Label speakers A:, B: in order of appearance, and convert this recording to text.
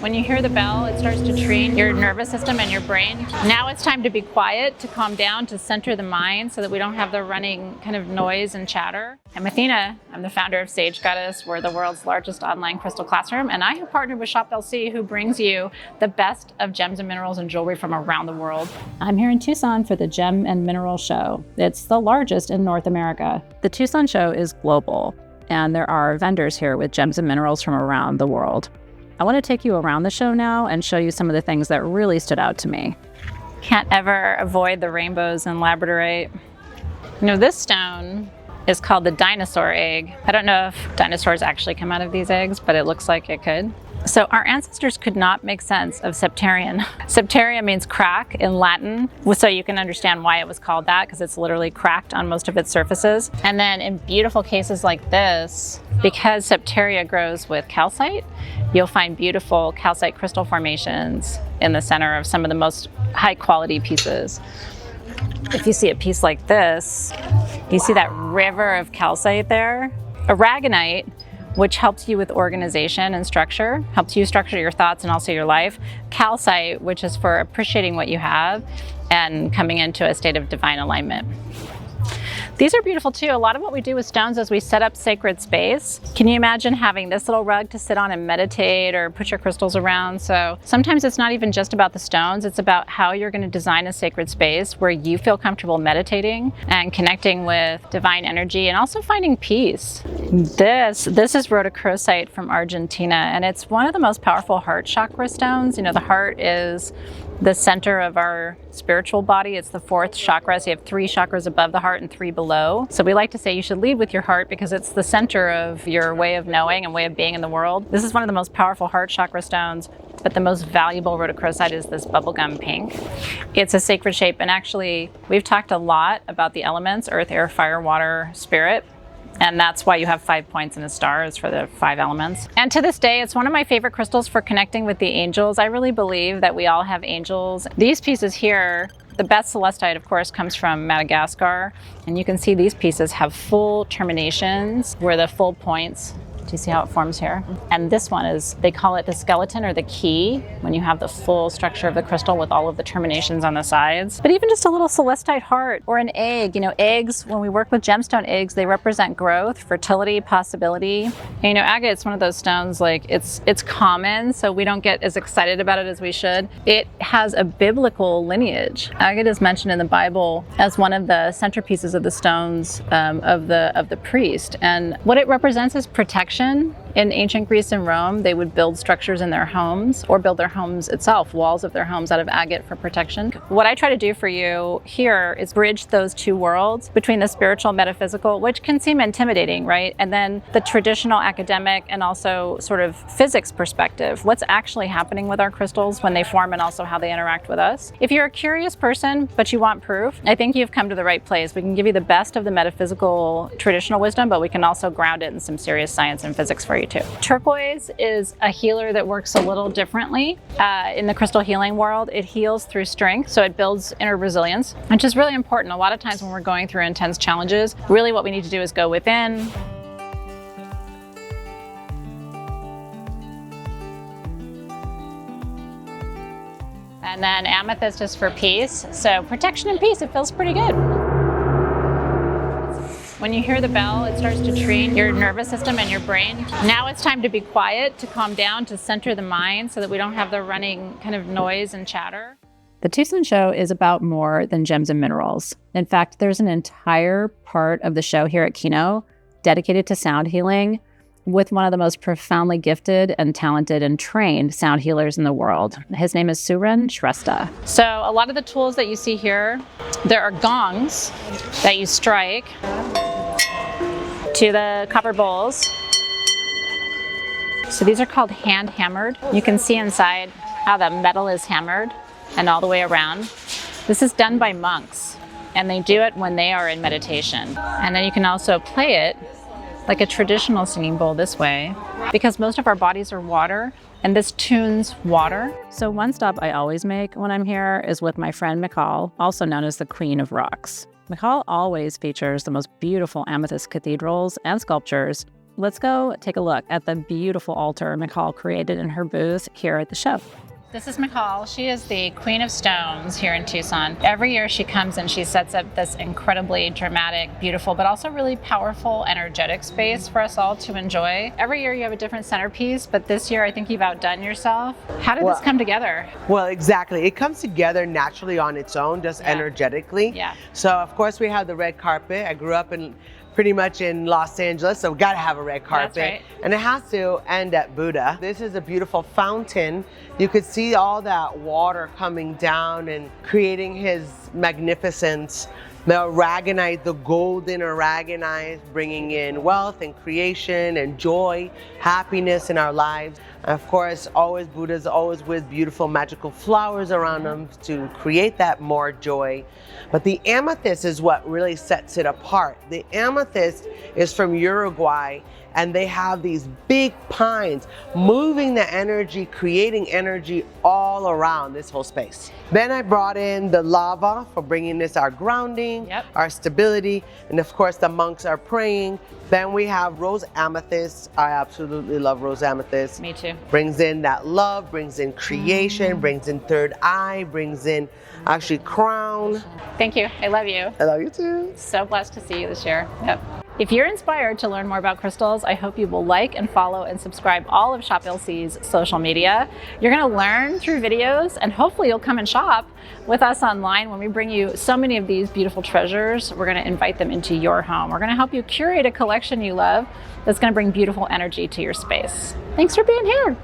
A: When you hear the bell, it starts to train your nervous system and your brain. Now it's time to be quiet, to calm down, to center the mind so that we don't have the running kind of noise and chatter. I'm Athena. I'm the founder of Sage Goddess. We're the world's largest online crystal classroom, and I have partnered with Shop LC, who brings you the best of gems and minerals and jewelry from around the world. I'm here in Tucson for the Gem and Mineral Show. It's the largest in North America. The Tucson Show is global, and there are vendors here with gems and minerals from around the world. I want to take you around the show now and show you some of the things that really stood out to me. Can't ever avoid the rainbows and labradorite. You know, this stone is called the dinosaur egg. I don't know if dinosaurs actually come out of these eggs, but it looks like it could. So our ancestors could not make sense of Septarian. Septarian means crack in Latin, so you can understand why it was called that, because it's literally cracked on most of its surfaces. And then in beautiful cases like this, because Septaria grows with calcite, you'll find beautiful calcite crystal formations in the center of some of the most high quality pieces. If you see a piece like this, you see that river of calcite there. Aragonite, which helps you with organization and structure, helps you structure your thoughts and also your life. Calcite, which is for appreciating what you have and coming into a state of divine alignment. These are beautiful too. A lot of what we do with stones is we set up sacred space. Can you imagine having this little rug to sit on and meditate or put your crystals around? So sometimes it's not even just about the stones, it's about how you're going to design a sacred space where you feel comfortable meditating and connecting with divine energy and also finding peace. This is rhodochrosite from Argentina, and it's one of the most powerful heart chakra stones. You know, the heart is the center of our spiritual body. It's the fourth chakra. So you have 3 chakras above the heart and 3 below. So we like to say you should lead with your heart because it's the center of your way of knowing and way of being in the world. This is one of the most powerful heart chakra stones, but the most valuable rhodochrosite is this bubblegum pink. It's a sacred shape, and actually we've talked a lot about the elements: earth, air, fire, water, spirit. And that's why you have 5 points in a star, is for the 5 elements. And to this day, it's one of my favorite crystals for connecting with the angels. I really believe that we all have angels. These pieces here, the best celestite, of course, comes from Madagascar. And you can see these pieces have full terminations where the full points. Do you see how it forms here? And this one is, they call it the skeleton or the key, when you have the full structure of the crystal with all of the terminations on the sides. But even just a little celestite heart or an egg. You know, eggs, when we work with gemstone eggs, they represent growth, fertility, possibility. And, you know, agate's one of those stones, like it's common, so we don't get as excited about it as we should. It has a biblical lineage. Agate is mentioned in the Bible as one of the centerpieces of the stones of the priest. And what it represents is protection. In ancient Greece and Rome, they would build structures in their homes or build their homes itself, walls of their homes out of agate for protection. What I try to do for you here is bridge those 2 worlds between the spiritual and metaphysical, which can seem intimidating, right? And then the traditional academic and also sort of physics perspective. What's actually happening with our crystals when they form and also how they interact with us. If you're a curious person, but you want proof, I think you've come to the right place. We can give you the best of the metaphysical traditional wisdom, but we can also ground it in some serious science and physics for you too. Turquoise is a healer that works a little differently in the crystal healing world. It heals through strength, so it builds inner resilience, which is really important. A lot of times when we're going through intense challenges, really what we need to do is go within. And then amethyst is for peace. So protection and peace, it feels pretty good. When you hear the bell, it starts to train your nervous system and your brain. Now it's time to be quiet, to calm down, to center the mind so that we don't have the running kind of noise and chatter. The Tucson Show is about more than gems and minerals. In fact, there's an entire part of the show here at Kino dedicated to sound healing with one of the most profoundly gifted and talented and trained sound healers in the world. His name is Suren Shrestha. So a lot of the tools that you see here, there are gongs that you strike to the copper bowls. So these are called hand hammered. You can see inside how the metal is hammered and all the way around. This is done by monks, and they do it when they are in meditation. And then you can also play it like a traditional singing bowl this way, because most of our bodies are water, and this tunes water. So one stop I always make when I'm here is with my friend Mikal, also known as the Queen of Rocks. Mikal always features the most beautiful amethyst cathedrals and sculptures
B: let's go take a look at the beautiful altar McCall created in her booth here at the show.
A: This is McCall. She is the Queen of Stones here in Tucson. Every year she comes and she sets up this incredibly dramatic, beautiful, but also really powerful, energetic space for us all to enjoy. Every year you have a different centerpiece, but this year I think you've outdone yourself. How did this come together?
C: Well, exactly. It comes together naturally on its own, just energetically.
A: Yeah.
C: So of course we have the red carpet. I grew up in pretty much in Los Angeles, so we gotta have a red carpet.
A: That's right.
C: And it has to end at Buddha. This is a beautiful fountain. You could see all that water coming down and creating his magnificence. The aragonite, the golden aragonite, bringing in wealth and creation and joy, happiness in our lives. And of course, always Buddha's always with beautiful magical flowers around them to create that more joy. But the amethyst is what really sets it apart. The amethyst is from Uruguay, and they have these big pines moving the energy, creating energy all around this whole space. Then I brought in the lava for bringing this our grounding, our stability, and of course the monks are praying. Then we have rose amethyst. I absolutely love rose amethyst.
A: Me too.
C: Brings in that love, brings in creation, brings in third eye, brings in actually crown.
A: Thank you. I love you.
C: I love you too.
A: So blessed to see you this year. Yep. If you're inspired to learn more about crystals, I hope you will like and follow and subscribe all of Shop LC's social media. You're going to learn through videos, and hopefully you'll come and shop with us online when we bring you so many of these beautiful treasures. We're going to invite them into your home. We're going to help you curate a collection you love that's going to bring beautiful energy to your space. Thanks for being here.